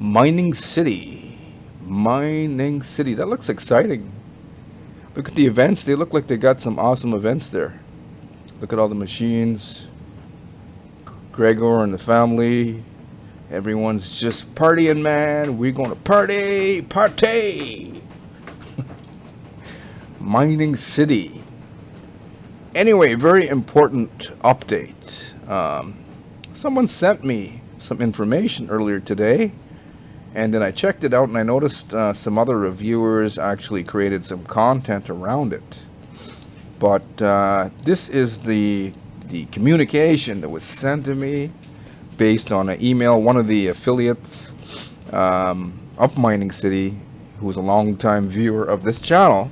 Mining City. Mining City. That looks exciting. Look at the events. They look like they got some awesome events there. Look at all the machines. Gregor and the family. Everyone's just partying, man. We're going to party. Party. Mining City. Anyway, very important update. Someone sent me some information earlier today. And then I checked it out and I noticed some other reviewers actually created some content around it. But this is the communication that was sent to me based on an email. One of the affiliates of Mining City, who was a longtime viewer of this channel,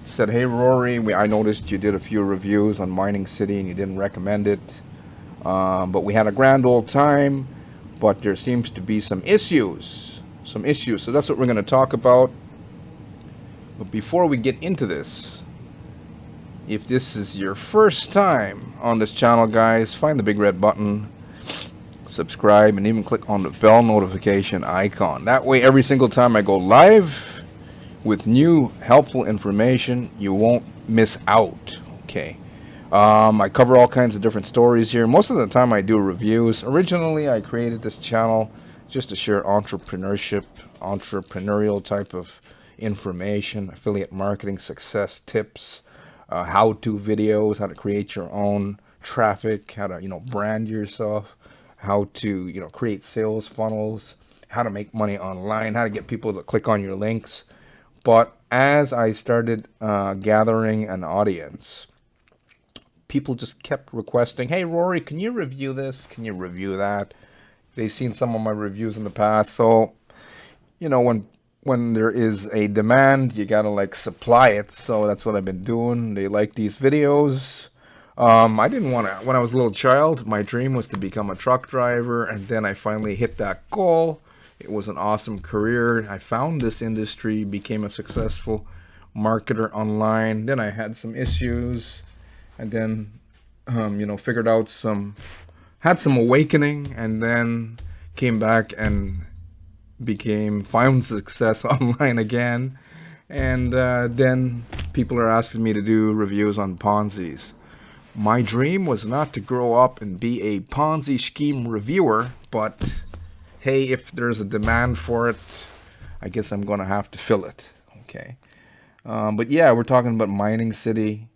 said, "Hey Rory, I noticed you did a few reviews on Mining City and you didn't recommend it. But we had a grand old time, but there seems to be some issues. So that's what we're going to talk about. But before we get into this, if this is your first time on this channel, guys, find the big red button, subscribe, and even click on the bell notification icon. That way, every single time I go live with new helpful information, you won't miss out. Okay. I cover all kinds of different stories here. Most of the time I do reviews. Originally, I created this channel just to share entrepreneurship, entrepreneurial type of information, affiliate marketing, success tips, how-to videos, how to create your own traffic, how to, brand yourself, how to, create sales funnels, how to make money online, how to get people to click on your links. But as I started gathering an audience, people just kept requesting, "Hey Rory, can you review this? Can you review that?" They've seen some of my reviews in the past. So, when there is a demand, you gotta supply it. So that's what I've been doing. They like these videos. I didn't want to, when I was a little child, my dream was to become a truck driver, and then I finally hit that goal. It was an awesome career. I found this industry, became a successful marketer online. Then I had some issues, and then, figured out had some awakening, and then came back and found success online again. And then people are asking me to do reviews on Ponzi's. My dream was not to grow up and be a Ponzi scheme reviewer, but hey, if there's a demand for it, I guess I'm going to have to fill it. Okay. But yeah, we're talking about Mining City.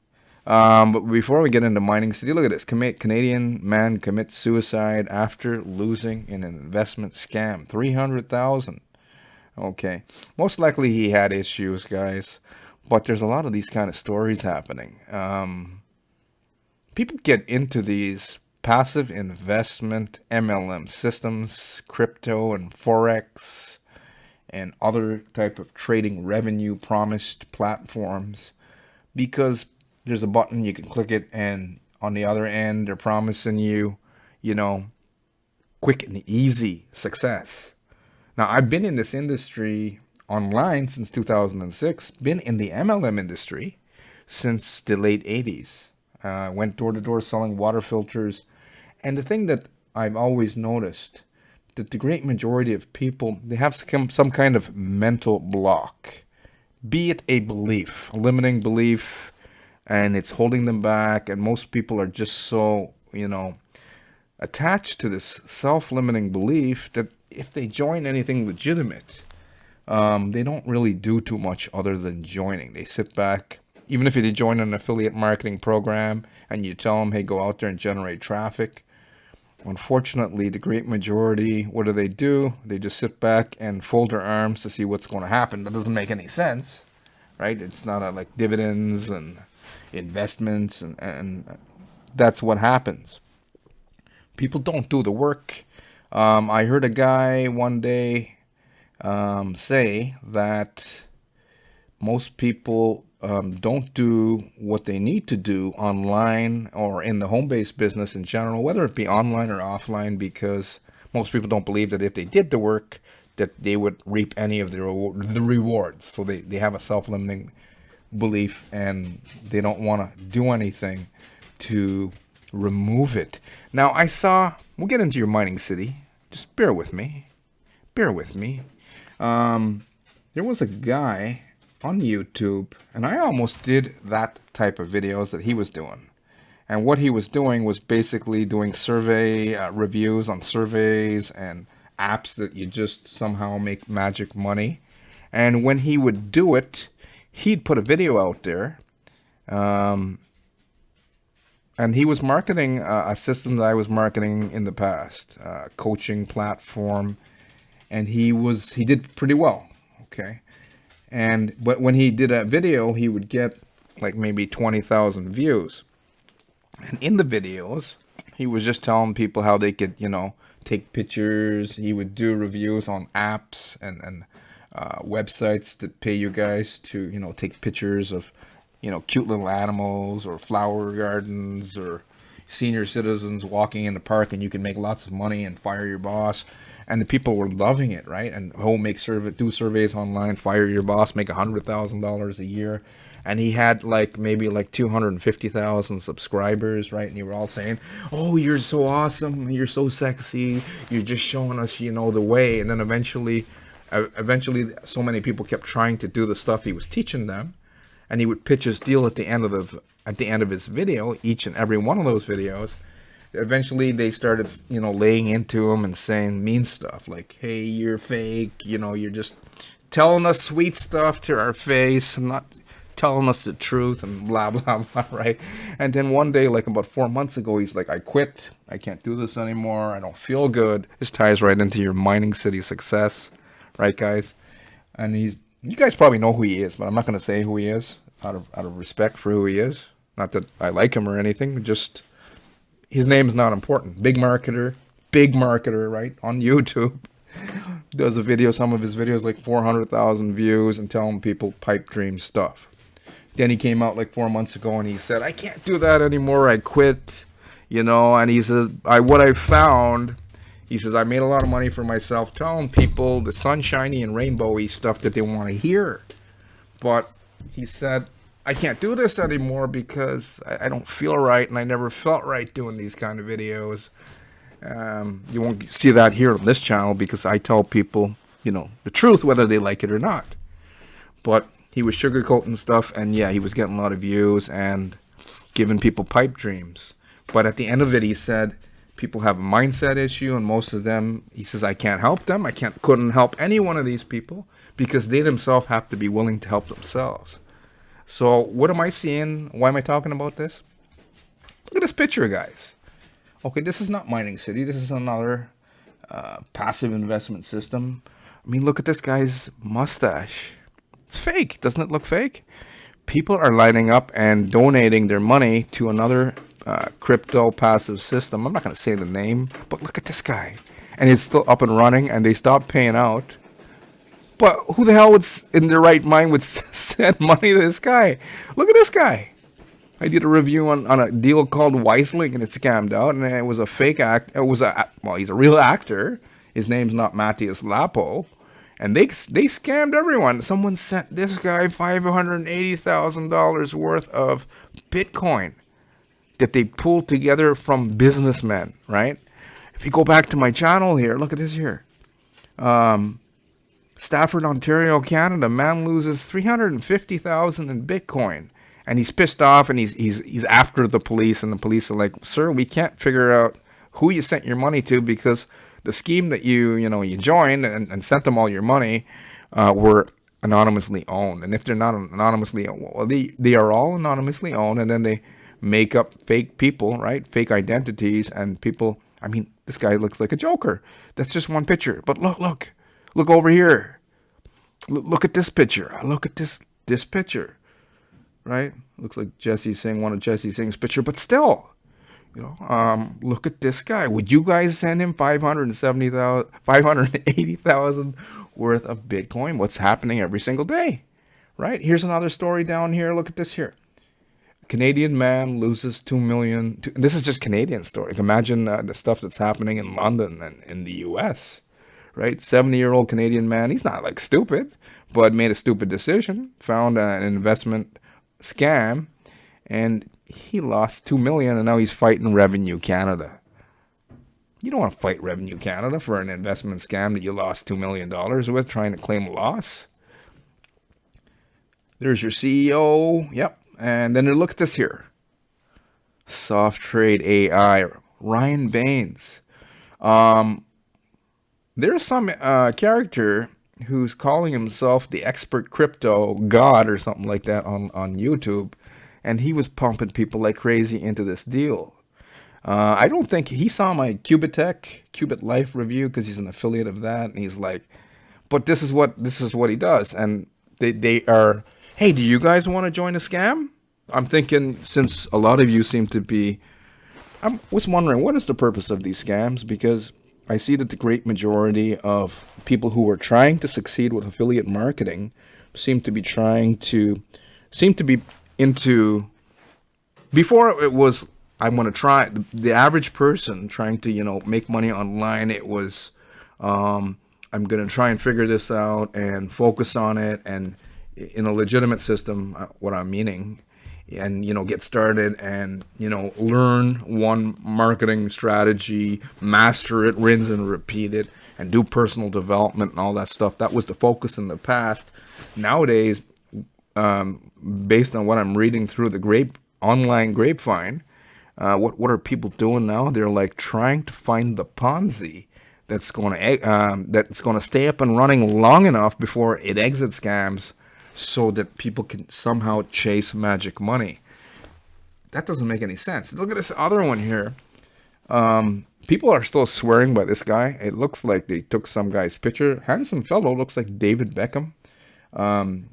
But before we get into Mining City, look at this. Canadian man commits suicide after losing in an investment scam. $300,000. Okay. Most likely he had issues, guys. But there's a lot of these kind of stories happening. People get into these passive investment MLM systems, crypto and Forex, and other type of trading revenue promised platforms because there's a button, you can click it, and on the other end, they're promising you, quick and easy success. Now, I've been in this industry online since 2006, been in the MLM industry since the late 80s. Went door to door selling water filters. And the thing that I've always noticed, that the great majority of people, they have some kind of mental block. Be it a belief, a limiting belief, and it's holding them back, and most people are just so, attached to this self-limiting belief that if they join anything legitimate, they don't really do too much other than joining. They sit back, even if they join an affiliate marketing program and you tell them, hey, go out there and generate traffic. Unfortunately, the great majority, what do? They just sit back and fold their arms to see what's going to happen. That doesn't make any sense, right? It's not like dividends and investments, and that's what happens. People don't do the work. I heard a guy one day say that most people don't do what they need to do online or in the home-based business in general, whether it be online or offline, because most people don't believe that if they did the work, that they would reap any of the rewards. So they have a self-limiting belief and they don't want to do anything to remove it. Now, we'll get into your Mining City. Just bear with me. bear with me. There was a guy on YouTube, and I almost did that type of videos that he was doing. And what he was doing was basically doing survey reviews on surveys and apps that you just somehow make magic money. And when he would do it, he'd put a video out there. And he was marketing a system that I was marketing in the past, coaching platform. And he did pretty well. Okay. But when he did a video, he would get like maybe 20,000 views. And in the videos, he was just telling people how they could, take pictures. He would do reviews on apps and websites that pay you guys to, take pictures of, cute little animals or flower gardens or senior citizens walking in the park, and you can make lots of money and fire your boss. And the people were loving it, right? And do surveys online, fire your boss, make $100,000 a year. And he had maybe 250,000 subscribers, right? And you were all saying, "Oh, you're so awesome, you're so sexy, you're just showing us, the way." And then eventually, so many people kept trying to do the stuff he was teaching them, and he would pitch his deal at the end of his video, each and every one of those videos. Eventually, they started, laying into him and saying mean stuff like, "Hey, you're fake. You're just telling us sweet stuff to our face and not telling us the truth," and blah, blah, blah, right? And then one day, about 4 months ago, he's like, "I quit. I can't do this anymore. I don't feel good." This ties right into your mining city success, right, guys? And you guys probably know who he is, but I'm not going to say who he is out of respect for who he is. Not that I like him or anything, just his name is not important. Big marketer, right, on YouTube. Does a video, some of his videos 400,000 views, and telling people pipe dream stuff. Then he came out 4 months ago and he said, "I can't do that anymore. I quit." And he said, what I found, he says, "I made a lot of money for myself telling people the sunshiny and rainbowy stuff that they want to hear. But," he said, "I can't do this anymore because I don't feel right, and I never felt right doing these kind of videos." You won't see that here on this channel because I tell people, the truth, whether they like it or not. But he was sugarcoating stuff, and yeah, he was getting a lot of views and giving people pipe dreams. But at the end of it, he said, people have a mindset issue, and most of them, he says, I can't help them. Couldn't help any one of these people because they themselves have to be willing to help themselves. So what am I seeing? Why am I talking about this? Look at this picture, guys. Okay, this is not Mining City. This is another passive investment system. I mean, look at this guy's mustache. It's fake. Doesn't it look fake? People are lining up and donating their money to another crypto passive system. I'm not going to say the name, but look at this guy. And it's still up and running, and they stopped paying out. But who the hell would, in their right mind, would send money to this guy? Look at this guy. I did a review on a deal called Wiseling, and it scammed out, and it was a fake act. He's a real actor. His name's not Matthias Lapo. And they scammed everyone. Someone sent this guy $580,000 worth of Bitcoin that they pulled together from businessmen, right? If you go back to my channel here, look at this here. Stafford, Ontario, Canada, man loses $350,000 in Bitcoin. And he's pissed off, and he's after the police, and the police are like, "Sir, we can't figure out who you sent your money to because the scheme that you joined and sent them all your money were anonymously owned. And if they're not anonymously owned, well, they are all anonymously owned, and then they make up fake people, right? Fake identities, and people, I mean, this guy looks like a joker. That's just one picture. But look over here. Look at this picture. Look at this picture, right? Looks like Jesse Singh, one of Jesse Singh's picture, but still. Look at this guy. Would you guys send him $580,000 worth of Bitcoin? What's happening every single day, right? Here's another story down here. Look at this here. A Canadian man loses $2 million. This is just Canadian story. Imagine the stuff that's happening in London and in the U.S., right? 70-year-old Canadian man. He's not stupid, but made a stupid decision. Found an investment scam, and he lost $2 million, and now he's fighting Revenue Canada. You don't want to fight Revenue Canada for an investment scam that you lost $2 million with trying to claim a loss. There's your CEO. Yep. And then look at this here. Soft Trade AI. Ryan Baines. There's some character who's calling himself the expert crypto god or something like that on YouTube. And he was pumping people like crazy into this deal. I don't think he saw my Qubit Life review because he's an affiliate of that, and he's like, "But this is what he does." And they are, "Hey, do you guys want to join a scam?" I'm thinking, since a lot of you seem to be, I was wondering, what is the purpose of these scams? Because I see that the great majority of people who are trying to succeed with affiliate marketing seem to be into. Before it was, I want to try, the average person trying to, make money online, it was, I'm going to try and figure this out and focus on it, and in a legitimate system, what I'm meaning, and, get started and, learn one marketing strategy, master it, rinse and repeat it, and do personal development and all that stuff. That was the focus in the past. Nowadays, based on what I'm reading through the online grapevine, what are people doing now? They're like trying to find the ponzi that's going to stay up and running long enough before it exits scams, so that people can somehow chase magic money. That doesn't make any sense. Look at this other one here. People are still swearing by this guy. It looks like they took some guy's picture. Handsome fellow, looks like David Beckham. From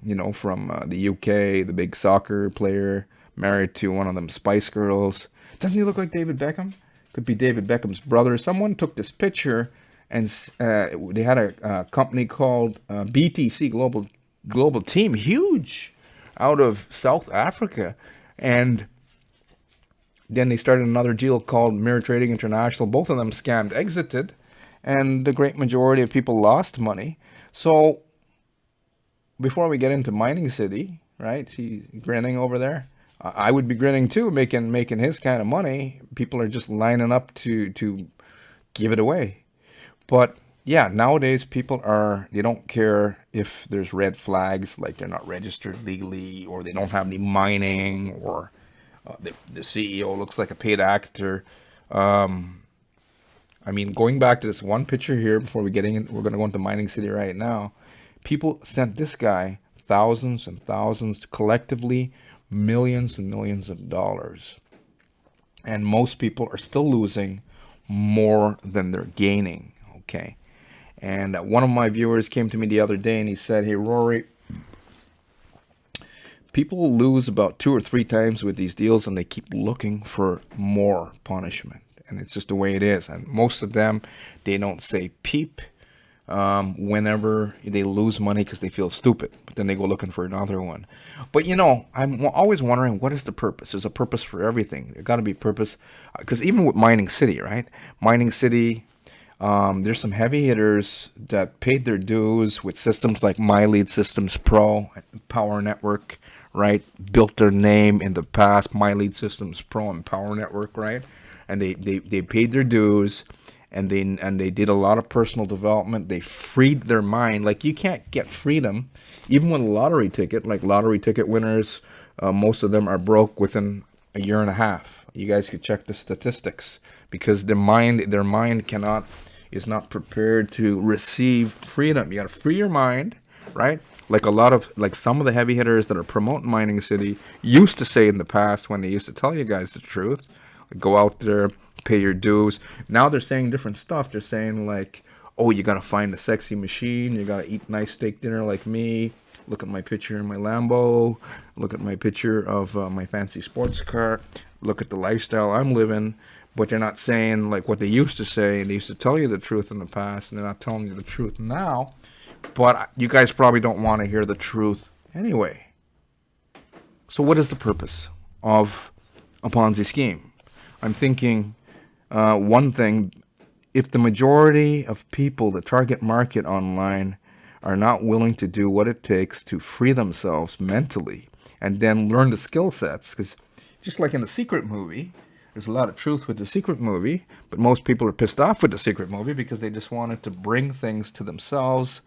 the UK, the big soccer player, married to one of them Spice Girls. Doesn't he look like David Beckham? Could be David Beckham's brother. Someone took this picture, and they had a company called BTC Global Team, huge, out of South Africa, and then they started another deal called Mirror Trading International. Both of them scammed, exited, and the great majority of people lost money. So before we get into Mining City, right? He's grinning over there. I would be grinning too, making his kind of money. People are just lining up to give it away. But yeah, nowadays people they don't care if there's red flags, like they're not registered legally, or they don't have any mining, or the CEO looks like a paid actor. Going back to this one picture here before we're going to go into Mining City right now. People sent this guy thousands and thousands, collectively millions and millions of dollars. And most people are still losing more than they're gaining, okay? And one of my viewers came to me the other day and he said, "Hey, Rory, people lose about 2 or 3 times with these deals and they keep looking for more punishment. And it's just the way it is. And most of them, they don't say peep whenever they lose money because they feel stupid. But then they go looking for another one. But, I'm always wondering, what is the purpose? There's a purpose for everything. There's got to be purpose. Because even with Mining City, right? Mining City, there's some heavy hitters that paid their dues with systems like MyLead Systems Pro, Power Network, right? Built their name in the past, MyLead Systems Pro and Power Network, right? And they paid their dues, and they did a lot of personal development. They freed their mind. Like, you can't get freedom even with a lottery ticket. Like, lottery ticket winners, most of them are broke within a year and a half. You guys could check the statistics, because their mind is not prepared to receive freedom. You got to free your mind, right? Like some of the heavy hitters that are promoting Mining City used to say in the past, when they used to tell you guys the truth, like, go out there, pay your dues. Now they're saying different stuff. They're saying like, oh, you got to find the sexy machine. You got to eat nice steak dinner like me. Look at my picture in my Lambo. Look at my picture of my fancy sports car. Look at the lifestyle I'm living. But they're not saying like what they used to say. They used to tell you the truth in the past, and they're not telling you the truth now. But you guys probably don't want to hear the truth anyway. So what is the purpose of a Ponzi scheme? I'm thinking one thing, if the majority of people, the target market online, are not willing to do what it takes to free themselves mentally and then learn the skill sets, because just like in the Secret movie, There's a lot of truth with the secret movie, but most people are pissed off with the secret movie because they just wanted to bring things to themselves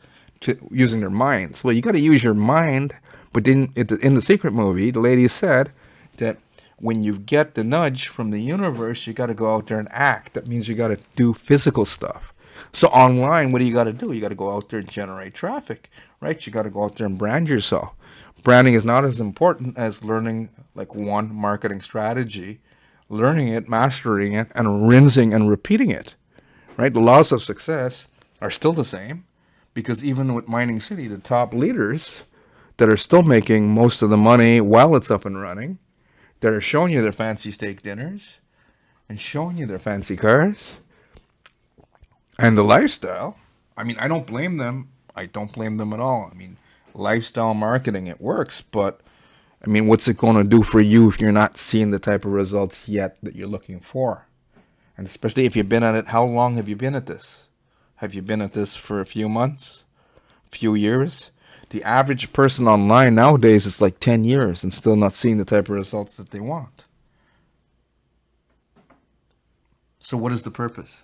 using their minds. Well, you got to use your mind, but in the secret movie, the lady said that when you get the nudge from the universe, you got to go out there and act. That means you got to do physical stuff. So online, what do you got to do? You got to go out there and generate traffic, right? You got to go out there and brand yourself. Branding is not as important as learning like one marketing strategy, learning it, mastering it, and rinsing and repeating it, right? The laws of success are still the same, because even with Mining City, the top leaders that are still making most of the money while it's up and running, that are showing you their fancy steak dinners and showing you their fancy cars and the lifestyle. I mean, I don't blame them. I don't blame them at all. I mean, lifestyle marketing, it works, but I mean, what's it going to do for you if you're not seeing the type of results yet that you're looking for? And especially if you've been at it, how long have you been at this? Have you been at this for a few months, a few years? The average person online nowadays is like 10 years and still not seeing the type of results that they want. So what is the purpose?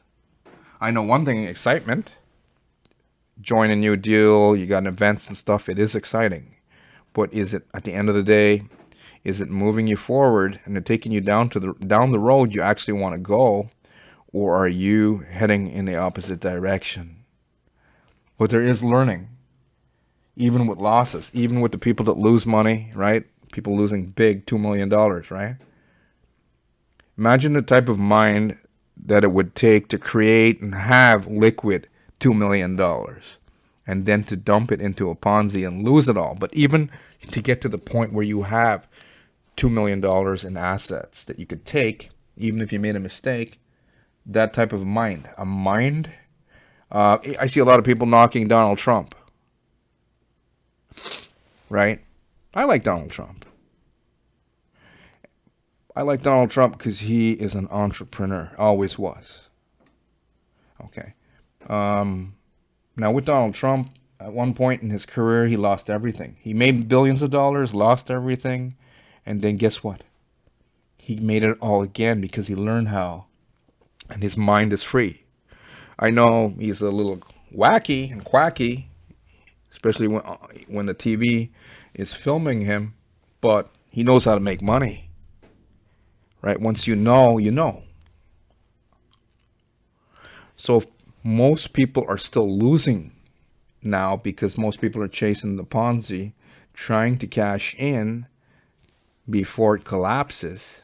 I know one thing, excitement. Join a new deal, you got events and stuff, it is exciting. But is it, at the end of the day, is it moving you forward and taking you down the road you actually want to go, or are you heading in the opposite direction? But there is learning, even with losses, even with the people that lose money, right? People losing big $2 million, right? Imagine the type of mind that it would take to create and have liquid $2 million and then to dump it into a Ponzi and lose it all. But even to get to the point where you have $2 million in assets that you could take, even if you made a mistake, that type of mind, I see a lot of people knocking Donald Trump, right? I like Donald Trump. I like Donald Trump because he is an entrepreneur, always was. Okay. Now with Donald Trump, at one point in his career, he lost everything. He made billions of dollars, lost everything, and then guess what? He made it all again because he learned how, and his mind is free. I know he's a little wacky and quacky, especially when the TV is filming him, but he knows how to make money, right? Once you know, you know. So most people are still losing now because most people are chasing the Ponzi, trying to cash in before it collapses.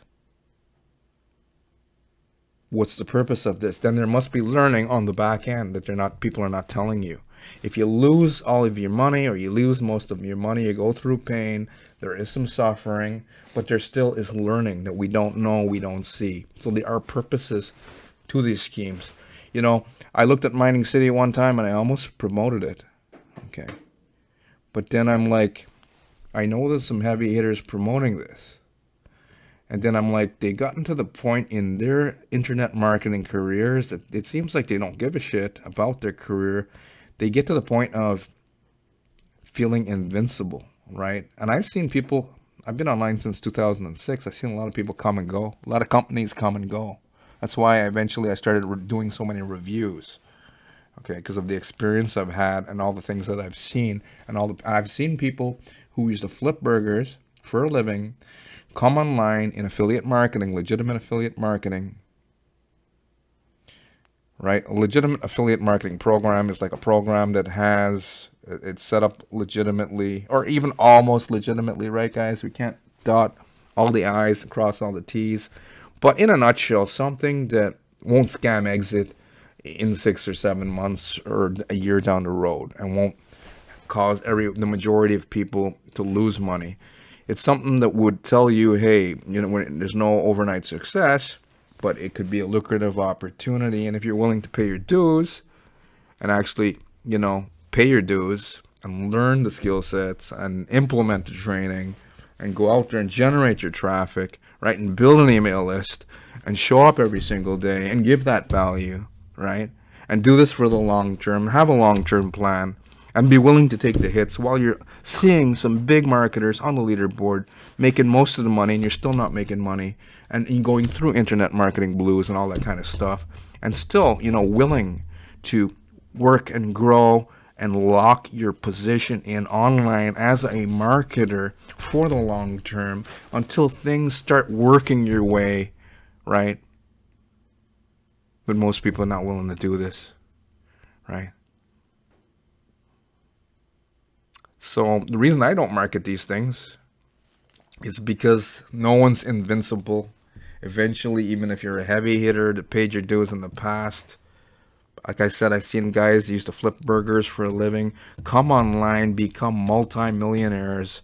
What's the purpose of this? Then there must be learning on the back end that people are not telling you. If you lose all of your money or you lose most of your money, you go through pain, there is some suffering, but there still is learning that we don't know, we don't see. So there are purposes to these schemes. You know, I looked at Mining City one time and I almost promoted it. Okay. But then I'm like, I know there's some heavy hitters promoting this. And then I'm like, they gotten to the point in their internet marketing careers that it seems like they don't give a shit about their career. They get to the point of feeling invincible, right? And I've seen people, I've been online since 2006. I've seen a lot of people come and go. A lot of companies come and go. That's why eventually I started doing so many reviews, okay, because of the experience I've had and all the things that I've seen. And I've seen people who used to flip burgers for a living come online in affiliate marketing, legitimate affiliate marketing, right? A legitimate affiliate marketing program is like a program that it's set up legitimately, or even almost legitimately, right, guys? We can't dot all the I's and cross all the T's. But in a nutshell, something that won't scam exit in 6 or 7 months or a year down the road and won't cause the majority of people to lose money. It's something that would tell you, hey, you know, there's no overnight success, but it could be a lucrative opportunity. And if you're willing to pay your dues and actually, you know, pay your dues and learn the skill sets and implement the training and go out there and generate your traffic, right, and build an email list and show up every single day and give that value, right, and do this for the long term, have a long-term plan, and be willing to take the hits while you're seeing some big marketers on the leaderboard making most of the money, and you're still not making money, and you're going through internet marketing blues and all that kind of stuff, and still, willing to work and grow and lock your position in online as a marketer for the long term until things start working your way, right? But most people are not willing to do this, right? So the reason I don't market these things is because no one's invincible. Eventually, even if you're a heavy hitter that paid your dues in the past, like I said, I've seen guys who used to flip burgers for a living come online, become multi-millionaires,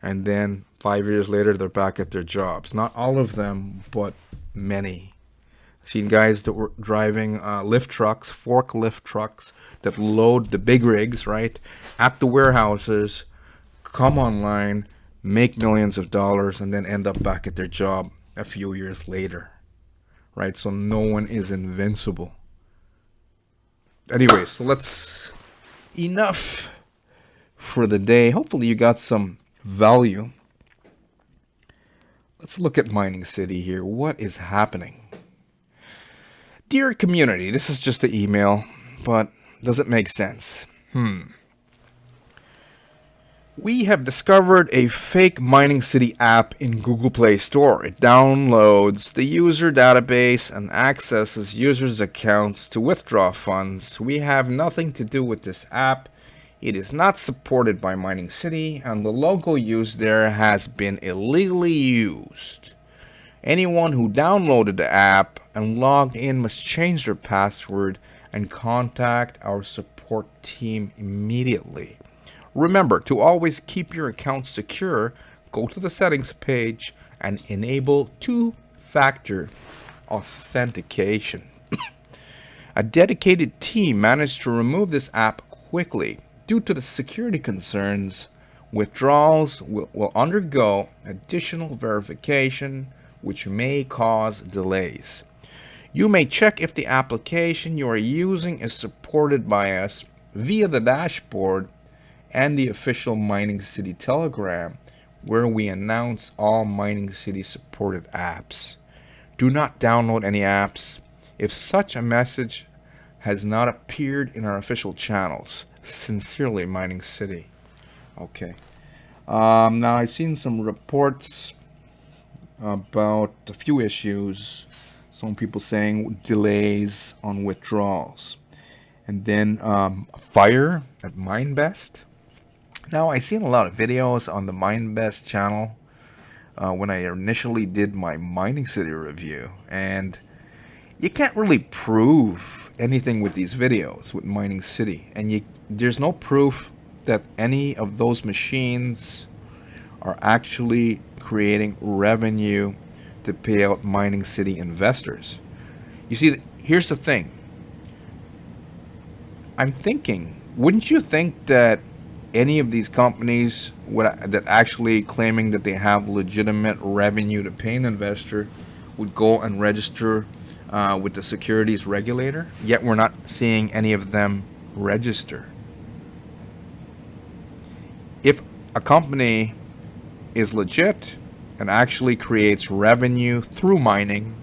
and then 5 years later, they're back at their jobs. Not all of them, but many. I've seen guys that were driving lift trucks, forklift trucks, that load the big rigs, right, at the warehouses, come online, make millions of dollars, and then end up back at their job a few years later, right? So no one is invincible. Anyway, so enough for the day. Hopefully you got some value. Let's look at Mining City here. What is happening? Dear community, this is just an email, but does it make sense? We have discovered a fake Mining City app in Google Play Store. It downloads the user database and accesses users' accounts to withdraw funds. We have nothing to do with this app. It is not supported by Mining City, and the logo used there has been illegally used. Anyone who downloaded the app and logged in must change their password and contact our support team immediately. Remember to always keep your account secure. Go to the settings page and enable two-factor authentication. A dedicated team managed to remove this app quickly. Due to the security concerns, withdrawals will undergo additional verification, which may cause delays. You may check if the application you are using is supported by us via the dashboard and the official Mining City Telegram, where we announce all Mining City supported apps. Do not download any apps if such a message has not appeared in our official channels. Sincerely, Mining City. Okay. Now I've seen some reports about a few issues. Some people saying delays on withdrawals. And then fire at Minebest. Now, I've seen a lot of videos on the Minebest channel when I initially did my Mining City review, and you can't really prove anything with these videos with Mining City, and there's no proof that any of those machines are actually creating revenue to pay out Mining City investors. You see, here's the thing. I'm thinking, wouldn't you think that any of these companies that actually claiming that they have legitimate revenue to pay an investor would go and register with the securities regulator? Yet we're not seeing any of them register. If a company is legit and actually creates revenue through mining,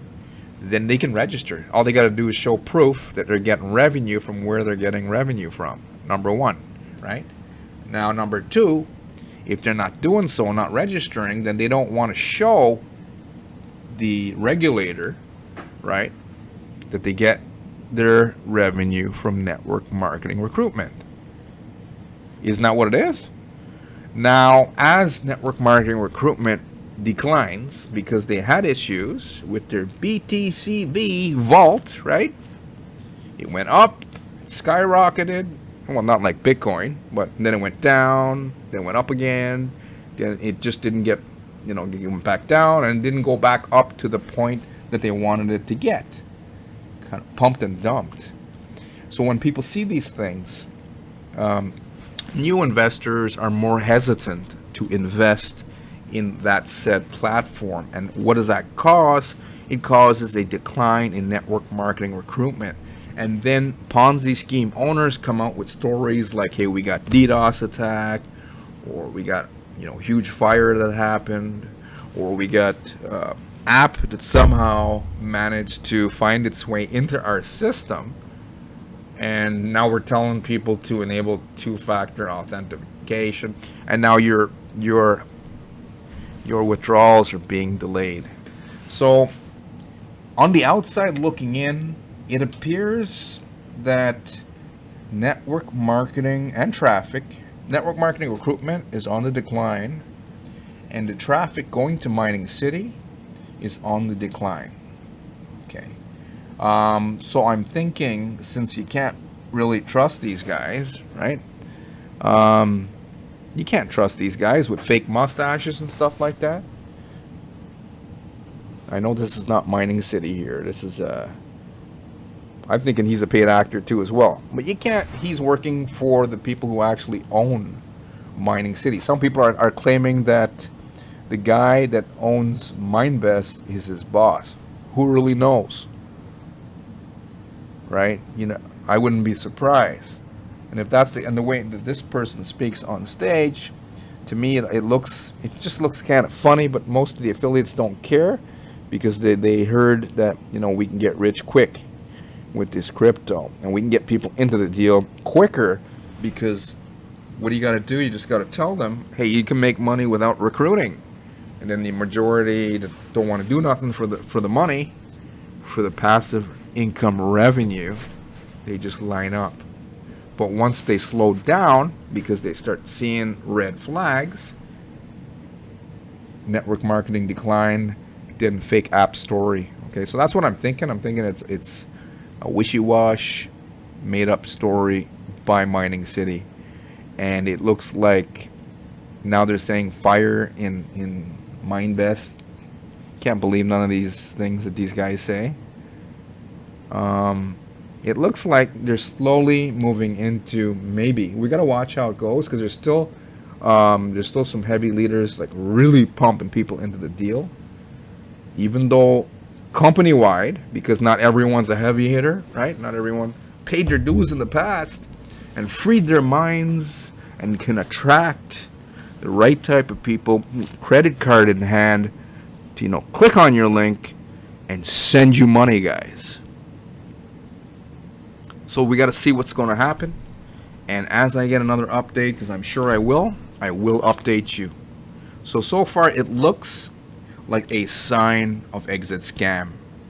then they can register. All they got to do is show proof that they're getting revenue from where they're getting revenue from. Number one, right? Now, number two, if they're not doing so, not registering, then they don't want to show the regulator, right, that they get their revenue from network marketing recruitment. Isn't that what it is? Now, as network marketing recruitment declines because they had issues with their BTCV vault, right? It went up, it skyrocketed. Well, not like Bitcoin, but then it went down, then went up again. Then it just didn't get, it went back down and didn't go back up to the point that they wanted it to get. Kind of pumped and dumped. So when people see these things, new investors are more hesitant to invest in that said platform. And what does that cause? It causes a decline in network marketing recruitment. And then Ponzi scheme owners come out with stories like, hey, we got DDoS attack, or we got, huge fire that happened, or we got app that somehow managed to find its way into our system, and now we're telling people to enable two-factor authentication, and now your withdrawals are being delayed. So on the outside looking in, it appears that network marketing recruitment is on the decline, and the traffic going to Mining City is on the decline. Okay. So I'm thinking, since you can't really trust these guys, right? You can't trust these guys with fake mustaches and stuff like that. I know this is not Mining City here. This is I'm thinking he's a paid actor too as well. But you can't. He's working for the people who actually own Mining City. Some people are claiming that the guy that owns Minebest is his boss. Who really knows? Right? I wouldn't be surprised. And if that's the way that this person speaks on stage, to me it just looks kind of funny. But most of the affiliates don't care, because they heard that we can get rich quick with this crypto, and we can get people into the deal quicker, because what do you got to do? You just got to tell them, hey, you can make money without recruiting. And then the majority that don't want to do nothing for the money, for the passive income revenue, they just line up. But once they slow down, because they start seeing red flags, network marketing decline, then fake app story. Okay, so that's what I'm thinking. I'm thinking it's a wishy-wash, made-up story by Mining City, and it looks like now they're saying fire in Minebest. Can't believe none of these things that these guys say. It looks like they're slowly moving into, maybe we gotta watch how it goes, because there's still some heavy leaders like really pumping people into the deal, even though company-wide, because not everyone's a heavy hitter, right? Not everyone paid their dues in the past and freed their minds and can attract the right type of people, credit card in hand, to click on your link and send you money, guys. So we got to see what's going to happen, and as I get another update, because I'm sure I will update you. So far it looks like a sign of exit scam.